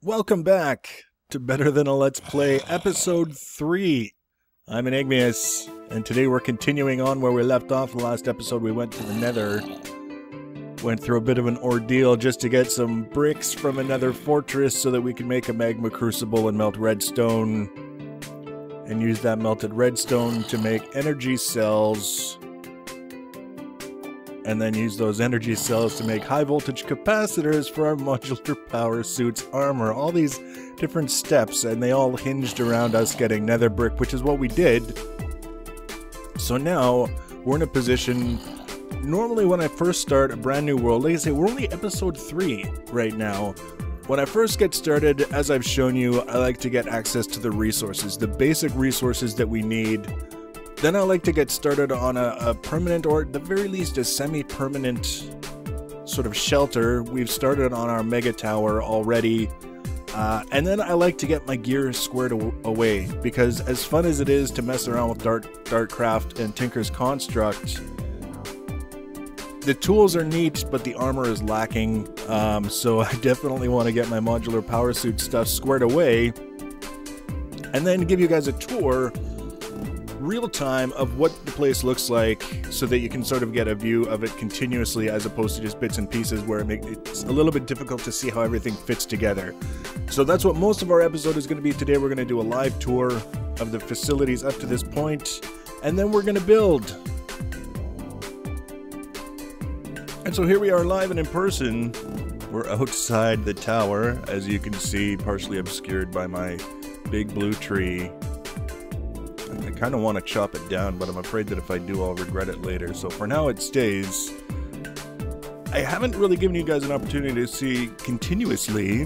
Welcome back to Better Than a Let's Play, Episode 3. I'm Enigmius, and today we're continuing on where we left off. The last episode we went to the Nether. Went through a bit of an ordeal just to get some bricks from another fortress so that we could make a magma crucible and melt redstone. And use that melted redstone to make energy cells. And then use those energy cells to make high voltage capacitors for our modular power suits armor. All these different steps, and they all hinged around us getting nether brick, which is what we did. So now we're in a position. Normally when I first start a brand new world, like I say, we're only episode 3 right now. When I first get started, as I've shown you, I like to get access to the resources, the basic resources that we need. Then I like to get started on a permanent, or at the very least a semi-permanent sort of shelter. We've started on our mega tower already. And then I like to get my gear squared away, because as fun as it is to mess around with Dartcraft and Tinker's Construct, the tools are neat, but the armor is lacking. So I definitely want to get my modular power suit stuff squared away, and then give you guys a tour real time of what the place looks like, so that you can sort of get a view of it continuously as opposed to just bits and pieces where it's a little bit difficult to see how everything fits together. So that's what most of our episode is going to be today. We're going to do a live tour of the facilities up to this point, and then we're going to build. And so here we are live and in person. We're outside the tower, as you can see, partially obscured by my big blue tree. I kind of want to chop it down, but I'm afraid that if I do, I'll regret it later. So for now, it stays. I haven't really given you guys an opportunity to see continuously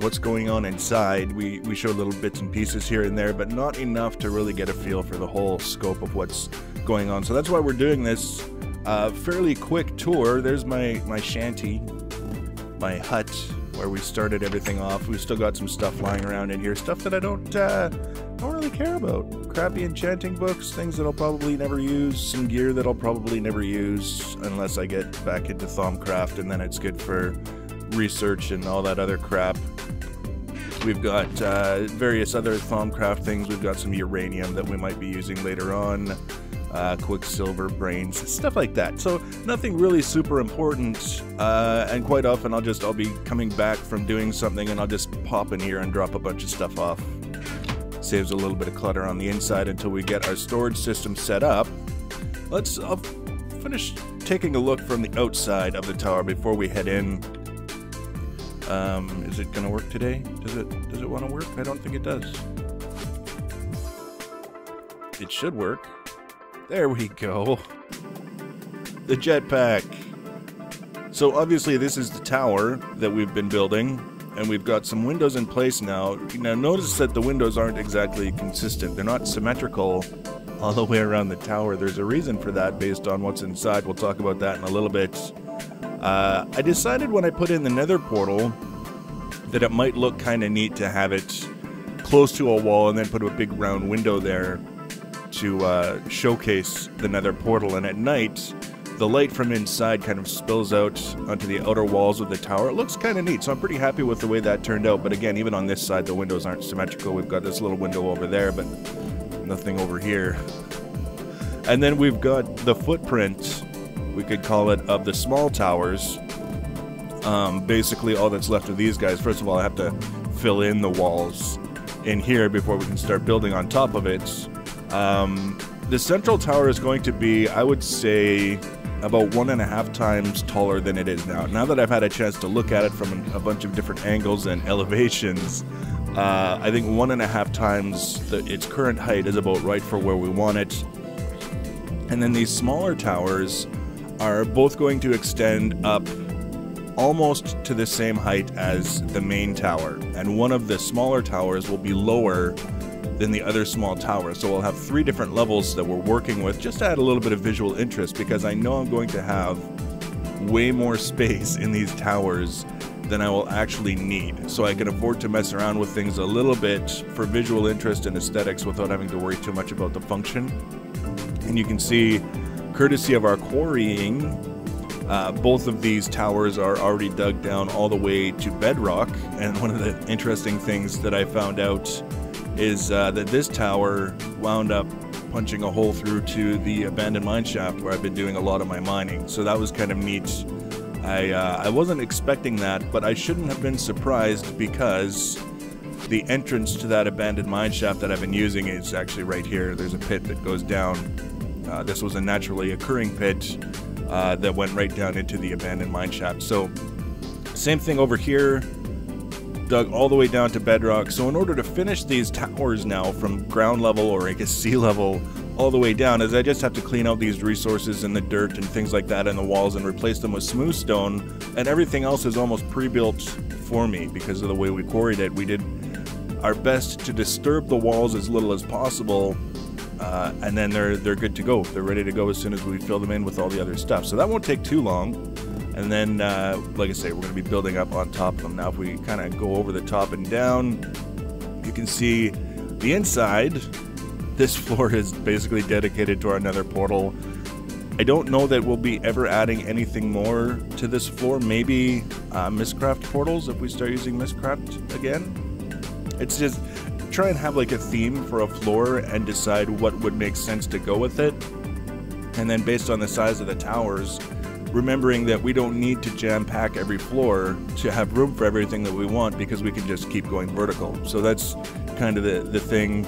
what's going on inside. We show little bits and pieces here and there, but not enough to really get a feel for the whole scope of what's going on. So that's why we're doing this fairly quick tour. There's my shanty, my hut, where we started everything off. We've still got some stuff lying around in here, stuff that I don't really care about. Crappy enchanting books, things that I'll probably never use, some gear that I'll probably never use unless I get back into Thaumcraft, and then it's good for research and all that other crap. We've got various other Thaumcraft things. We've got some uranium that we might be using later on, quicksilver, brains, stuff like that. So nothing really super important, and quite often I'll be coming back from doing something and I'll just pop in here and drop a bunch of stuff off. Saves a little bit of clutter on the inside until we get our storage system set up. I'll finish taking a look from the outside of the tower before we head in. Is it gonna work today? Does it want to work? I don't think it does. It should work. There we go. The jetpack. So obviously this is the tower that we've been building, and we've got some windows in place now. Now notice that the windows aren't exactly consistent. They're not symmetrical all the way around the tower. There's a reason for that based on what's inside. We'll talk about that in a little bit. I decided when I put in the nether portal that it might look kind of neat to have it close to a wall and then put a big round window there to showcase the nether portal. And at night, the light from inside kind of spills out onto the outer walls of the tower. It looks kind of neat, so I'm pretty happy with the way that turned out. But again, even on this side, the windows aren't symmetrical. We've got this little window over there, but nothing over here. And then we've got the footprint, we could call it, of the small towers. Basically, all that's left of these guys. First of all, I have to fill in the walls in here before we can start building on top of it. The central tower is going to be, I would say, about 1.5 times taller than it is now. Now that I've had a chance to look at it from a bunch of different angles and elevations, I think 1.5 times its current height is about right for where we want it. And then these smaller towers are both going to extend up almost to the same height as the main tower. And one of the smaller towers will be lower than the other small towers. So we'll have 3 different levels that we're working with, just to add a little bit of visual interest, because I know I'm going to have way more space in these towers than I will actually need. So I can afford to mess around with things a little bit for visual interest and aesthetics without having to worry too much about the function. And you can see, courtesy of our quarrying, Both of these towers are already dug down all the way to bedrock, and one of the interesting things that I found out is that this tower wound up punching a hole through to the abandoned mine shaft where I've been doing a lot of my mining. So that was kind of neat. I wasn't expecting that, but I shouldn't have been surprised because the entrance to that abandoned mine shaft that I've been using is actually right here. There's a pit that goes down. This was a naturally occurring pit that went right down into the abandoned mine shaft. So same thing over here, dug all the way down to bedrock. So in order to finish these towers now from ground level, or I guess sea level, all the way down, is I just have to clean out these resources and the dirt and things like that in the walls and replace them with smooth stone, and everything else is almost pre-built for me because of the way we quarried it. We did our best to disturb the walls as little as possible, and then they're good to go. They're ready to go as soon as we fill them in with all the other stuff. So that won't take too long. And then, like I say, we're going to be building up on top of them. Now, if we kind of go over the top and down, you can see the inside. This floor is basically dedicated to our nether portal. I don't know that we'll be ever adding anything more to this floor. Maybe Mistcraft portals if we start using Mistcraft again. It's just try and have like a theme for a floor and decide what would make sense to go with it. And then based on the size of the towers, remembering that we don't need to jam pack every floor to have room for everything that we want, because we can just keep going vertical. So that's kind of the thing.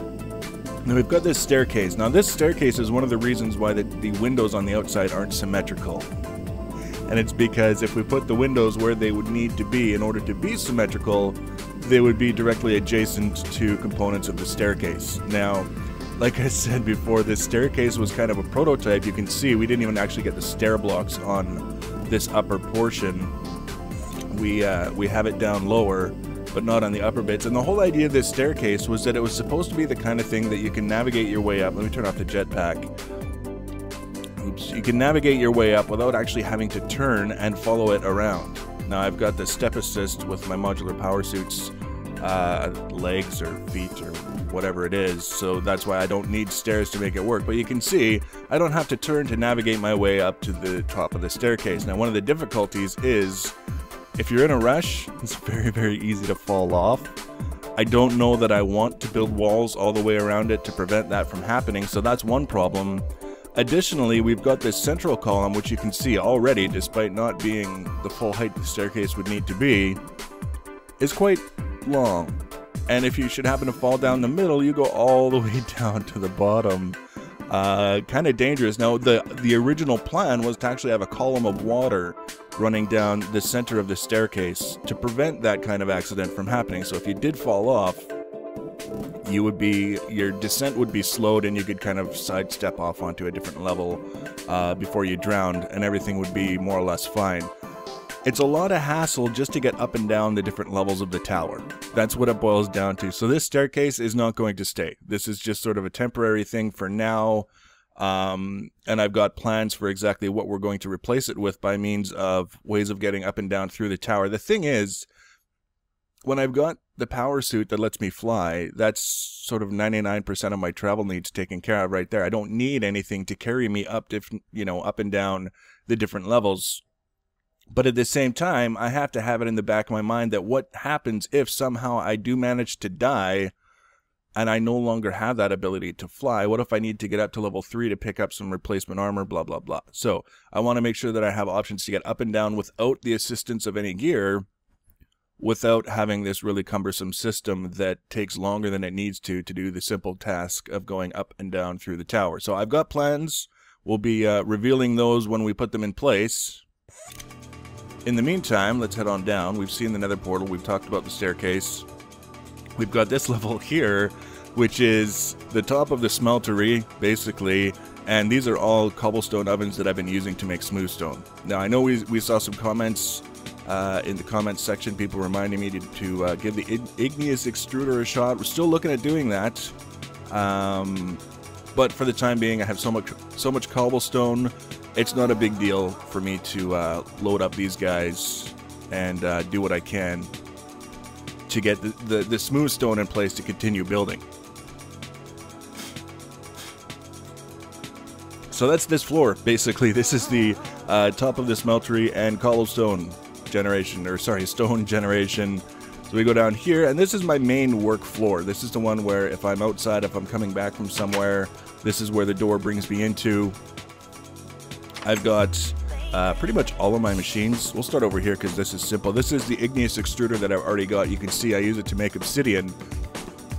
Now we've got this staircase. Now this staircase is one of the reasons why the windows on the outside aren't symmetrical. And it's because if we put the windows where they would need to be in order to be symmetrical, they would be directly adjacent to components of the staircase. Now, like I said before, this staircase was kind of a prototype. You can see we didn't even actually get the stair blocks on this upper portion. We have it down lower, but not on the upper bits. And the whole idea of this staircase was that it was supposed to be the kind of thing that you can navigate your way up. Let me turn off the jetpack. Oops. You can navigate your way up without actually having to turn and follow it around. Now I've got the step assist with my modular power suits legs or feet or whatever it is, so that's why I don't need stairs to make it work. But you can see I don't have to turn to navigate my way up to the top of the staircase. Now one of the difficulties is if you're in a rush, it's very, very easy to fall off. I don't know that I want to build walls all the way around it to prevent that from happening, so that's one problem. Additionally, we've got this central column, which you can see already, despite not being the full height the staircase would need to be, is quite long. And if you should happen to fall down the middle, you go all the way down to the bottom. Kind of dangerous. Now, the original plan was to actually have a column of water running down the center of the staircase to prevent that kind of accident from happening. So if you did fall off, your descent would be slowed and you could kind of sidestep off onto a different level before you drowned, and everything would be more or less fine. It's a lot of hassle just to get up and down the different levels of the tower. That's what it boils down to. So this staircase is not going to stay. This is just sort of a temporary thing for now. And I've got plans for exactly what we're going to replace it with by means of ways of getting up and down through the tower. The thing is, when I've got the power suit that lets me fly, that's sort of 99% of my travel needs taken care of right there. I don't need anything to carry me up, up and down the different levels. But at the same time, I have to have it in the back of my mind that what happens if somehow I do manage to die and I no longer have that ability to fly? What if I need to get up to level 3 to pick up some replacement armor, blah, blah, blah. So I want to make sure that I have options to get up and down without the assistance of any gear, without having this really cumbersome system that takes longer than it needs to do the simple task of going up and down through the tower. So I've got plans. We'll be revealing those when we put them in place. In the meantime, let's head on down. We've seen the nether portal. We've talked about the staircase. We've got this level here, which is the top of the smeltery, basically. And these are all cobblestone ovens that I've been using to make smooth stone. Now, I know we saw some comments in the comments section, people reminding me to give the igneous extruder a shot. We're still looking at doing that. But for the time being, I have so much cobblestone. It's not a big deal for me to load up these guys and do what I can to get the smooth stone in place to continue building. So that's this floor, basically. This is the top of the smeltery, and cobblestone generation, or sorry, stone generation. So we go down here, and this is my main work floor. This is the one where if I'm outside, if I'm coming back from somewhere, this is where the door brings me into. I've got pretty much all of my machines. We'll start over here because this is simple. This is the igneous extruder that I've already got. You can see I use it to make obsidian.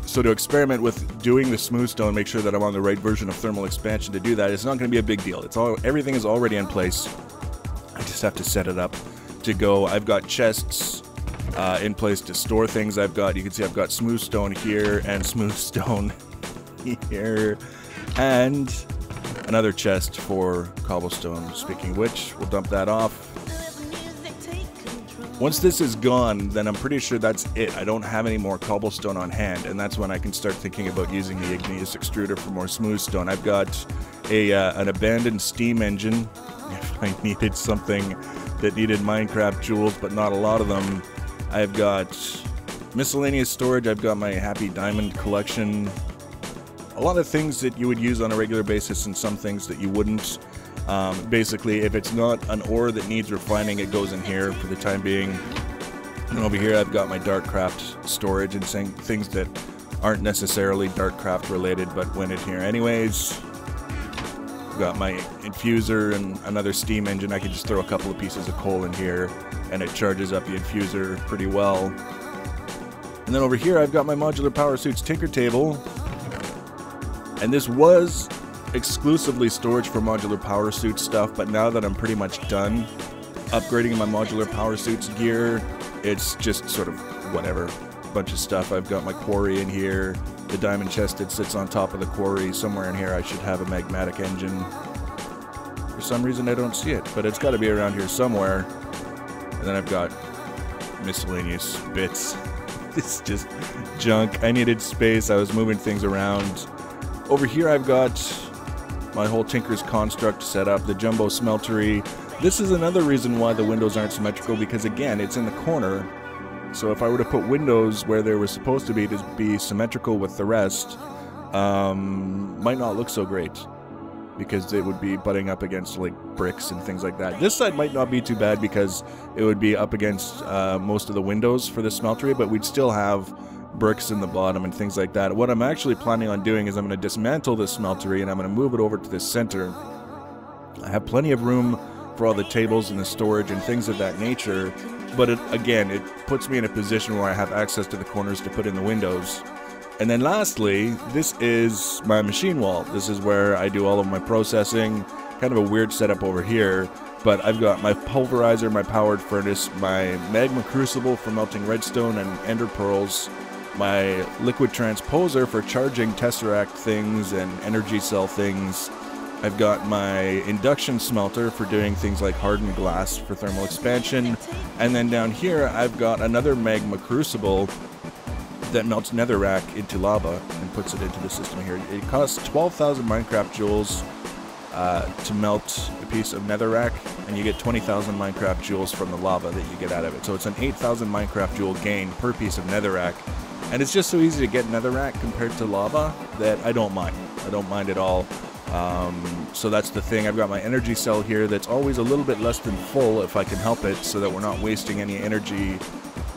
So to experiment with doing the smooth stone, make sure that I'm on the right version of thermal expansion to do that, it's not going to be a big deal. Everything is already in place. I just have to set it up to go. I've got chests in place to store things. You can see I've got smooth stone here and smooth stone here, and another chest for cobblestone. Speaking of which, we'll dump that off. Once this is gone, then I'm pretty sure that's it. I don't have any more cobblestone on hand, and that's when I can start thinking about using the igneous extruder for more smooth stone. I've got an abandoned steam engine. If I needed something that needed Minecraft jewels, but not a lot of them. I've got miscellaneous storage. I've got my Happy Diamond collection. A lot of things that you would use on a regular basis and some things that you wouldn't. Basically, if it's not an ore that needs refining, it goes in here for the time being. And over here I've got my Darkcraft storage and things that aren't necessarily Darkcraft related, but went in here anyways. I've got my infuser and another steam engine. I could just throw a couple of pieces of coal in here and it charges up the infuser pretty well. And then over here I've got my modular power suits tinker table. And this was exclusively storage for modular power suit stuff, but now that I'm pretty much done upgrading my modular power suits gear, it's just sort of whatever, bunch of stuff. I've got my quarry in here, the diamond chest that sits on top of the quarry. Somewhere in here I should have a magmatic engine. For some reason I don't see it, but it's got to be around here somewhere. And then I've got miscellaneous bits. It's just junk. I needed space. I was moving things around. Over here I've got my whole Tinker's Construct set up, the Jumbo Smeltery. This is another reason why the windows aren't symmetrical, because again, it's in the corner. So if I were to put windows where they were supposed to be symmetrical with the rest, might not look so great, because it would be butting up against like bricks and things like that. This side might not be too bad because it would be up against most of the windows for the smeltery, but we'd still have bricks in the bottom and things like that. What I'm actually planning on doing is I'm going to dismantle this smeltery and I'm going to move it over to the center. I have plenty of room for all the tables and the storage and things of that nature, but again, it puts me in a position where I have access to the corners to put in the windows. And then lastly, this is my machine wall. This is where I do all of my processing. Kind of a weird setup over here, but I've got my pulverizer, my powered furnace, my magma crucible for melting redstone and ender pearls, my liquid transposer for charging tesseract things and energy cell things. I've got my induction smelter for doing things like hardened glass for thermal expansion. And then down here I've got another magma crucible that melts netherrack into lava and puts it into the system here. It costs 12,000 Minecraft joules to melt a piece of netherrack, and you get 20,000 Minecraft joules from the lava that you get out of it. So it's an 8,000 Minecraft joule gain per piece of netherrack. And it's just so easy to get netherrack compared to lava that I don't mind. I don't mind at all. So that's the thing. I've got my energy cell here that's always a little bit less than full if I can help it, so that we're not wasting any energy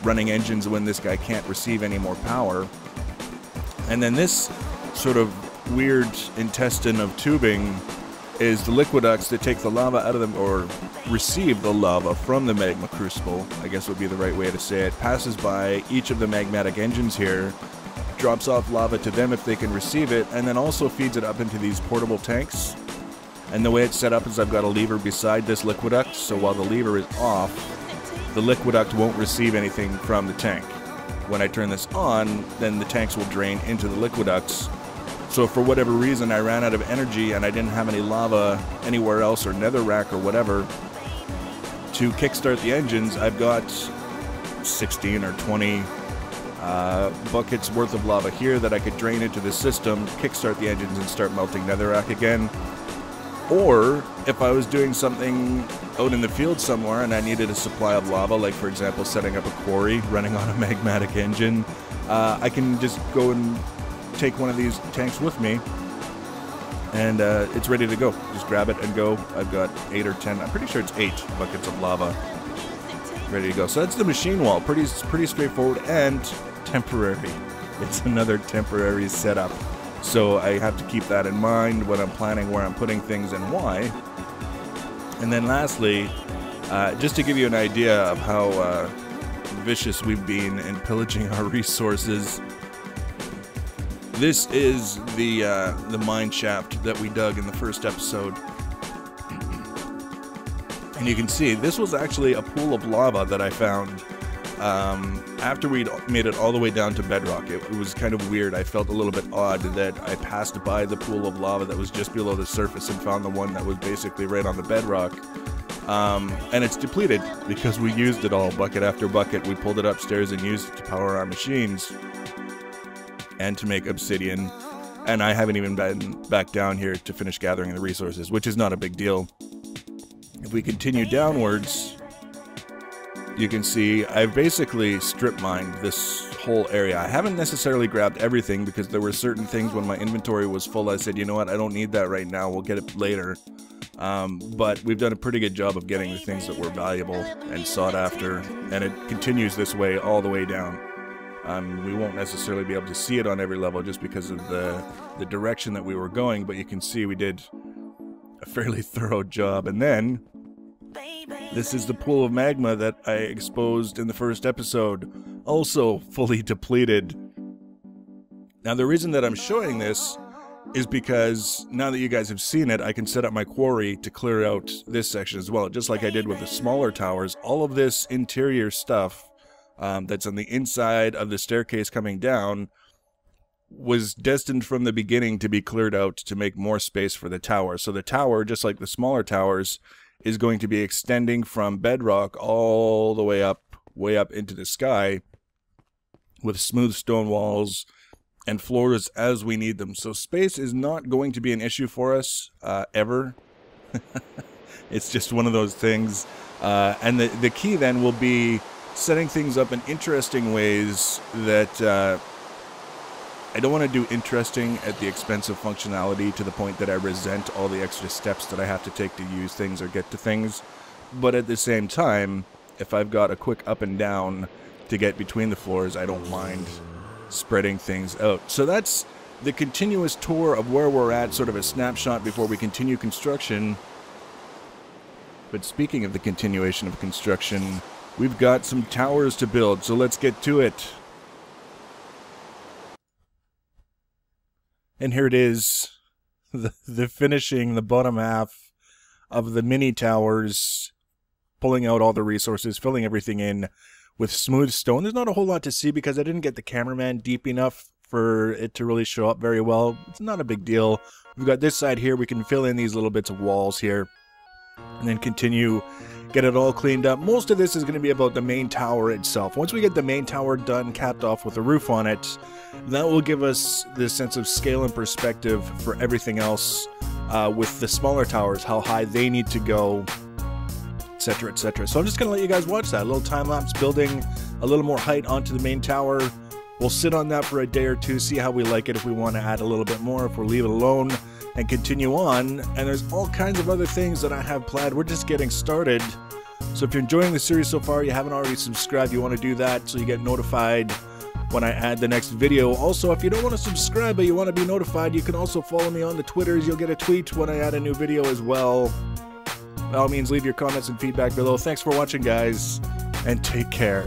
running engines when this guy can't receive any more power. And then this sort of weird intestine of tubing is the liquid ducts that take the lava out of them, or receive the lava from the magma crucible, I guess would be the right way to say it. Passes by each of the magmatic engines here, drops off lava to them if they can receive it, and then also feeds it up into these portable tanks. And the way it's set up is I've got a lever beside this liquid duct, so while the lever is off, the liquid duct won't receive anything from the tank. When I turn this on, then the tanks will drain into the liquid ducts. So if for whatever reason I ran out of energy and I didn't have any lava anywhere else, or netherrack or whatever, to kickstart the engines, I've got 16 or 20 buckets worth of lava here that I could drain into the system, kickstart the engines and start melting netherrack again. Or if I was doing something out in the field somewhere and I needed a supply of lava, like for example setting up a quarry running on a magmatic engine, I can just go and take one of these tanks with me And it's ready to go. Just grab it and go. I've got 8 or 10, I'm pretty sure it's 8 buckets of lava ready to go. So that's the machine wall. Pretty straightforward and temporary. It's another temporary setup. So I have to keep that in mind when I'm planning where I'm putting things and why. And then lastly, just to give you an idea of how vicious we've been in pillaging our resources, this is the mine shaft that we dug in the first episode. And you can see, this was actually a pool of lava that I found after we'd made it all the way down to bedrock. It was kind of weird. I felt a little bit odd that I passed by the pool of lava that was just below the surface and found the one that was basically right on the bedrock. And it's depleted because we used it all, bucket after bucket. We pulled it upstairs and used it to power our machines and to make obsidian. And I haven't even been back down here to finish gathering the resources, which is not a big deal. If we continue downwards, you can see I've basically strip mined this whole area. I haven't necessarily grabbed everything because there were certain things when my inventory was full I said, you know what, I don't need that right now, we'll get it later. But we've done a pretty good job of getting the things that were valuable and sought after, and it continues this way all the way down. We won't necessarily be able to see it on every level just because of the direction that we were going, but you can see we did a fairly thorough job. And then this is the pool of magma that I exposed in the first episode, also fully depleted. Now the reason that I'm showing this is because now that you guys have seen it, I can set up my quarry to clear out this section as well, just like I did with the smaller towers. All of this interior stuff that's on the inside of the staircase coming down was destined from the beginning to be cleared out to make more space for the tower. So the tower, just like the smaller towers, is going to be extending from bedrock all the way up into the sky with smooth stone walls and floors as we need them. So space is not going to be an issue for us ever. It's just one of those things. And the key then will be setting things up in interesting ways that I don't want to do interesting at the expense of functionality to the point that I resent all the extra steps that I have to take to use things or get to things. But at the same time, if I've got a quick up and down to get between the floors, I don't mind spreading things out. So that's the continuous tour of where we're at, sort of a snapshot before we continue construction. But speaking of the continuation of construction, we've got some towers to build, so let's get to it. And here it is, the finishing, the bottom half of the mini towers, pulling out all the resources, filling everything in with smooth stone. There's not a whole lot to see because I didn't get the cameraman deep enough for it to really show up very well. It's not a big deal. We've got this side here, we can fill in these little bits of walls here, and then continue, get it all cleaned up. Most of this is going to be about the main tower itself. Once we get the main tower done, capped off with a roof on it, that will give us this sense of scale and perspective for everything else with the smaller towers, how high they need to go, etc., etc. So I'm just going to let you guys watch that. A little time-lapse building a little more height onto the main tower. We'll sit on that for a day or two, see how we like it, if we want to add a little bit more, if we'll leave it alone and continue on. And there's all kinds of other things that I have planned. We're just getting started. So if you're enjoying the series so far, you haven't already subscribed, you want to do that so you get notified when I add the next video. Also, if you don't want to subscribe but you want to be notified, you can also follow me on the Twitters. You'll get a tweet when I add a new video as well. By all means, leave your comments and feedback below. Thanks for watching, guys, and take care.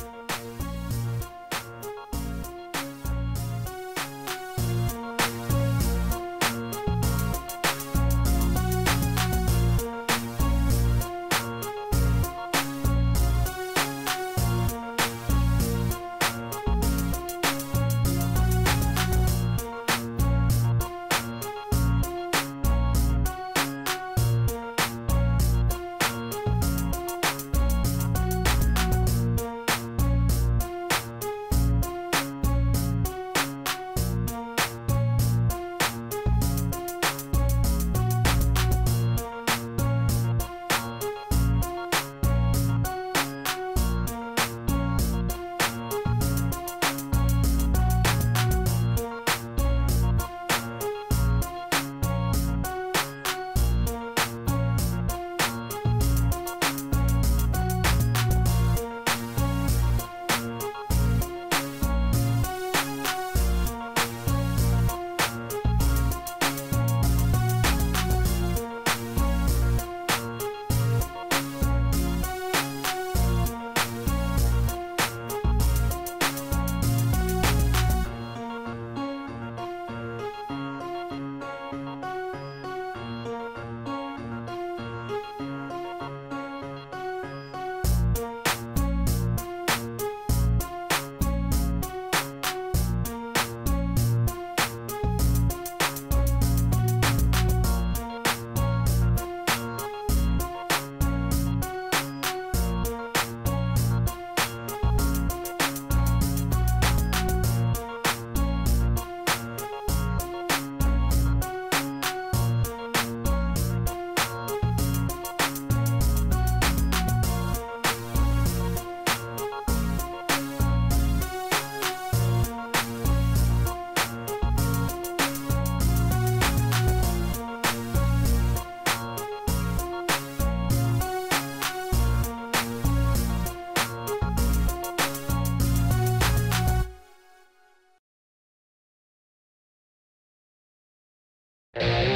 you.